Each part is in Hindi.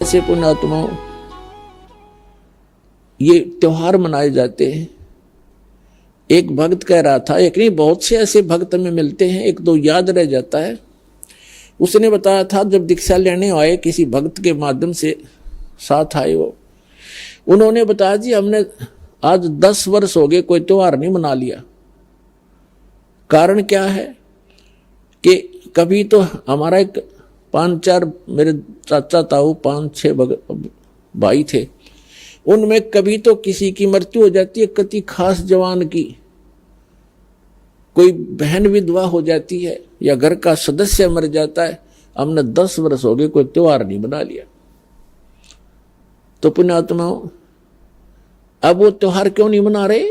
ऐसे पुण्यात्माओं ये त्योहार मनाए जाते हैं। एक भक्त कह रहा था, एक नहीं बहुत से ऐसे भक्त में मिलते हैं, एक दो याद रह जाता है। उसने बताया था जब दीक्षा लेने आए किसी भक्त के माध्यम से साथ आए वो, उन्होंने बताया जी हमने आज 10 वर्ष हो गए कोई त्योहार नहीं मना लिया। कारण क्या है कि कभी तो हमारा एक 5-4 मेरे चाचा ताऊ 5-6 भाई थे, उनमें कभी तो किसी की मृत्यु हो जाती है, किसी खास जवान की, कोई बहन विधवा हो जाती है या घर का सदस्य मर जाता है। हमने 10 वर्ष हो गए कोई त्योहार नहीं बना लिया। तो पुण्यात्माओं अब वो त्योहार क्यों नहीं मना रहे?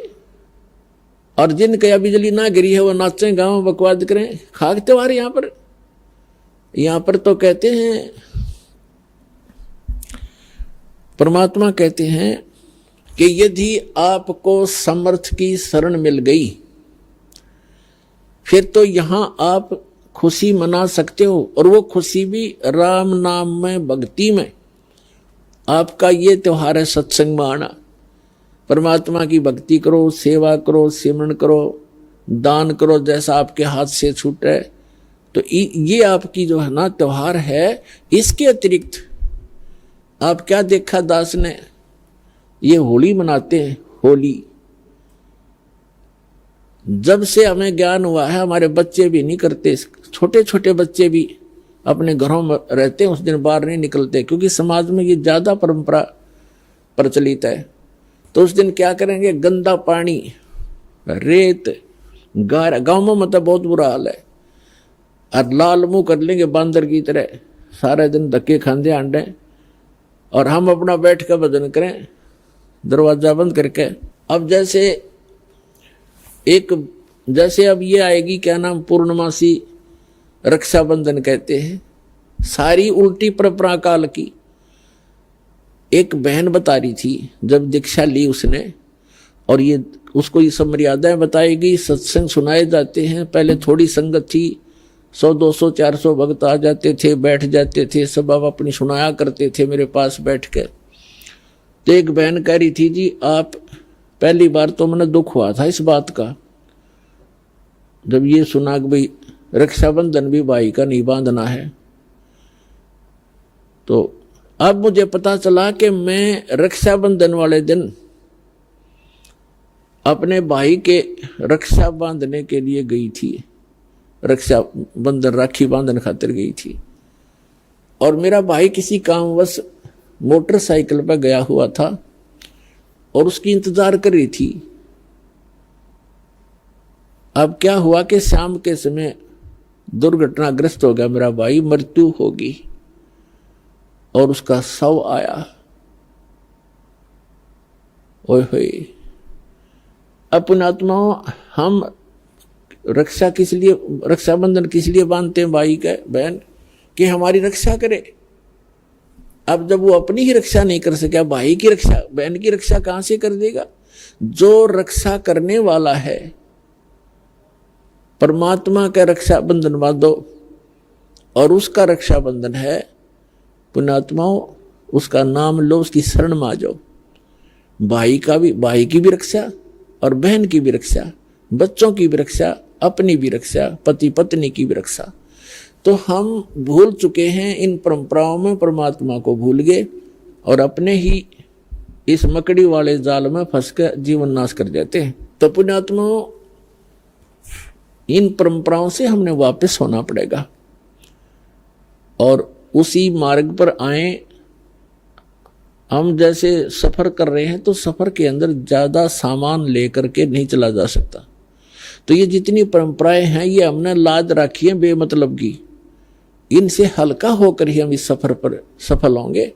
और जिनके बिजली ना गिरी है वो नाचें गाँव बकवाद करें, खाक त्योहार। यहां पर तो कहते हैं, परमात्मा कहते हैं कि यदि आपको समर्थ की शरण मिल गई फिर तो यहां आप खुशी मना सकते हो, और वो खुशी भी राम नाम में, भक्ति में। आपका ये त्योहार है सत्संग में आना, परमात्मा की भक्ति करो, सेवा करो, सिमरन करो, दान करो जैसा आपके हाथ से छूटे। तो ये आपकी जो है ना त्योहार है। इसके अतिरिक्त आप क्या देखा दास ने, ये होली मनाते हैं। होली जब से हमें ज्ञान हुआ है हमारे बच्चे भी नहीं करते, छोटे छोटे बच्चे भी अपने घरों में रहते हैं, उस दिन बाहर नहीं निकलते, क्योंकि समाज में ये ज्यादा परंपरा प्रचलित है। तो उस दिन क्या करेंगे, गंदा पानी, रेत, गाँव में मतलब बहुत बुरा हाल है, और लाल मुंह कर लेंगे बांदर की तरह, सारे दिन धक्के खांदे आंडे, और हम अपना बैठ कर भजन करें दरवाजा बंद करके। अब जैसे अब ये आएगी क्या नाम, पूर्णमासी, रक्षाबंधन कहते हैं, सारी उल्टी परंपरा काल की। एक बहन बता रही थी जब दीक्षा ली उसने, और ये उसको ये सब मर्यादाएं बताएगी, सत्संग सुनाए जाते हैं। पहले थोड़ी संगत थी, 100, 200, 400 भक्त आ जाते थे, बैठ जाते थे, सब अब अपनी सुनाया करते थे मेरे पास बैठ के। तो एक बहन कह रही थी जी आप, पहली बार तो मैंने दुख हुआ था इस बात का जब ये सुना कि भाई रक्षाबंधन भी भाई का नहीं बांधना है। तो अब मुझे पता चला कि मैं रक्षाबंधन वाले दिन अपने भाई के रक्षा बांधने के लिए गई थी, रक्षाबंधन राखी बांधन खातिर गई थी, और मेरा भाई किसी कामवश मोटरसाइकिल पर गया हुआ था और उसकी इंतजार कर रही थी। अब क्या हुआ कि शाम के समय दुर्घटनाग्रस्त हो गया मेरा भाई, मृत्यु होगी, और उसका शव आया। ओए होए, अब पुण्यात्माओं हम रक्षाबंधन किस लिए बांधते हैं भाई का, बहन, कि हमारी रक्षा करे। अब जब वो अपनी ही रक्षा नहीं कर सका, भाई की रक्षा, बहन की रक्षा कहां से कर देगा? जो रक्षा करने वाला है परमात्मा का रक्षाबंधन बांधो, और उसका रक्षाबंधन है पुण्यात्माओं, उसका नाम लो, उसकी शरण में आ जाओ। भाई की भी रक्षा और बहन की भी रक्षा, बच्चों की भी रक्षा, अपनी भी रक्षा, पति पत्नी की भी रक्षा। तो हम भूल चुके हैं इन परंपराओं में, परमात्मा को भूल गए और अपने ही इस मकड़ी वाले जाल में फंस कर जीवन नाश कर जाते हैं। तो पुण्यात्माओं इन परंपराओं से हमने वापस होना पड़ेगा और उसी मार्ग पर आए। हम जैसे सफर कर रहे हैं तो सफर के अंदर ज्यादा सामान लेकर के नहीं चला जा सकता। तो ये जितनी परंपराएं हैं ये हमने लाद रखी है बेमतलब की, इनसे हल्का होकर ही हम इस सफर पर सफल होंगे।